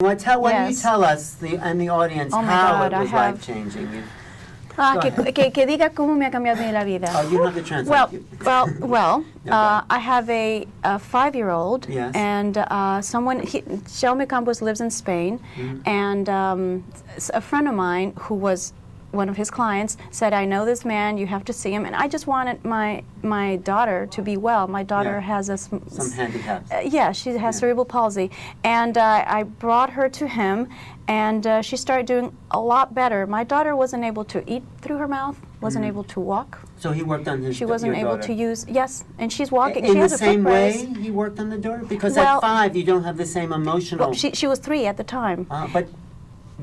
Why don't you Yes. tell us and the audience Oh my how God, it was I have- life-changing? Que diga cómo me ha cambiado la vida. Oh, you have to translate. Well, Okay. I have a 5-year-old, Yes. and Juame Compos lives in Spain, and a friend of mine who was one of his clients said, I know this man, you have to see him, and I just wanted my daughter to be well. My daughter has some handicaps. yeah, she has cerebral palsy, and I brought her to him, and she started doing a lot better. My daughter wasn't able to eat through her mouth, wasn't able to walk. So he worked on his. She wasn't your able daughter. to use, yes, and she's walking. In she the has a same foot way brace. he worked on the daughter? Because Well- at 5 you don't have the same emotional. Well, she was 3 at the time. But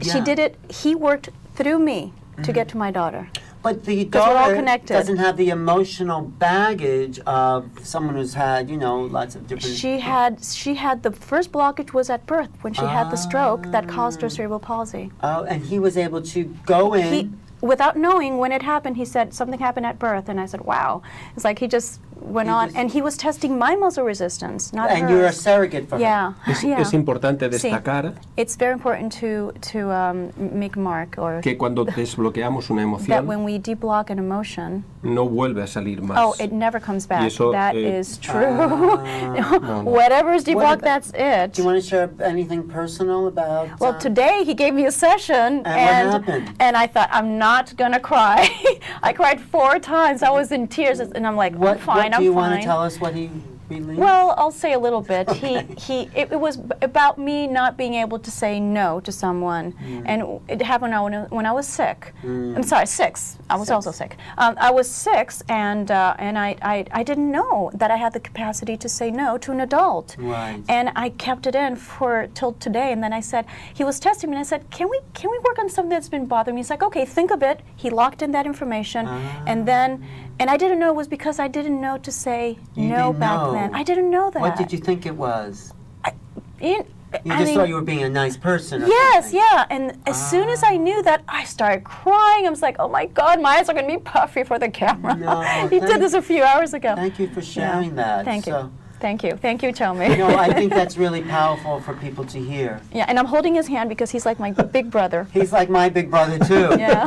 She yeah. did it. He worked through me to get to my daughter. But the we're all daughter connected. doesn't have the emotional baggage of someone who's had, lots of different. She had the first blockage was at birth when she had the stroke that caused her cerebral palsy. Oh, and he was able to go in. Without knowing when it happened, he said something happened at birth, and I said, "Wow!" It's like he just went on, and he was testing my muscle resistance, not and hers. you're a surrogate for her. Yeah, yeah. Es importante destacar It's very important to make mark or que cuando desbloqueamos una that emoción when we deblock an emotion, no vuelve a salir más. oh, it never comes back. eso, That is true. no. Whatever is What deblocked, about- that's it. Do you want to share anything personal about? Well, today he gave me a session, what happened? and I thought, I'm not gonna cry. I cried 4 times. I was in tears, and I'm like, What, I'm fine. what do you I'm want fine. to tell us? What he released? Well, I'll say a little bit. Okay. It was about me not being able to say no to someone, and it happened when I was sick. I'm sorry, 6. I was also sick. I was 6, and I didn't know that I had the capacity to say no to an adult. Right. And I kept it in till today, and then I said, he was testing me, and I said, can we work on something that's been bothering me? He's like, okay, think of it. He locked in that information, and I didn't know it was because I didn't know to say no back then. I didn't know that. What did you think it was? You You just thought you were being a nice person. Or Yes, something. yeah. And as soon as I knew that, I started crying. I was like, oh my God, my eyes are going to be puffy for the camera. No, He did this a few hours ago. Thank you for sharing that. Thank you. So, Thank you. Thank you, Juame. I think that's really powerful for people to hear. Yeah, and I'm holding his hand because he's like my big brother. He's like my big brother too. Yeah.